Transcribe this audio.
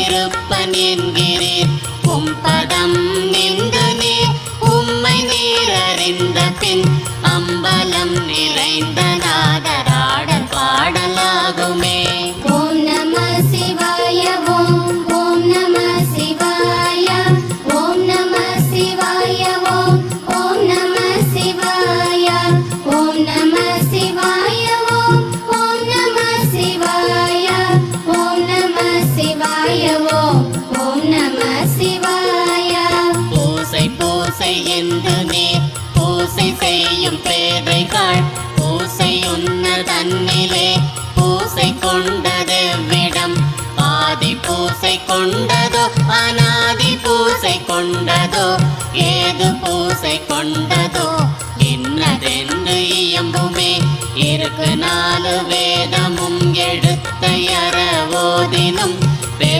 இருப்பன் என்கிறீர் உம்பதம் நின்று நீர் உம்மை நீரறிந்த பின் அம்பலம் நிறைந்த நாதராடல் பாடலாகுமே. ஓம் நம சிவாய ஓம் ஓம் நம சிவாய ஓம் நம சிவாய ஓம் ஓம் நம சிவாய ஓம் நம சிவாய ஓம் ஓம் நம சிவாய ஓம் நம சிவாய ஓம் ஓம் நம சிவாய. பூசை பூசை என்று நீர் பூசை செய்யும் பேதைகள் பூசை உன்ன தன்னிலே பூசை கொண்டது விடம் ஆதி பூசை கொண்டதோ அநாதி பூசை கொண்டதோ ஏது பூசை கொண்டதோ இன்னதென்று இயம்புமே. இருக்கு நாலு வேதமும் எழுத்தை அறவோதினும் பெரு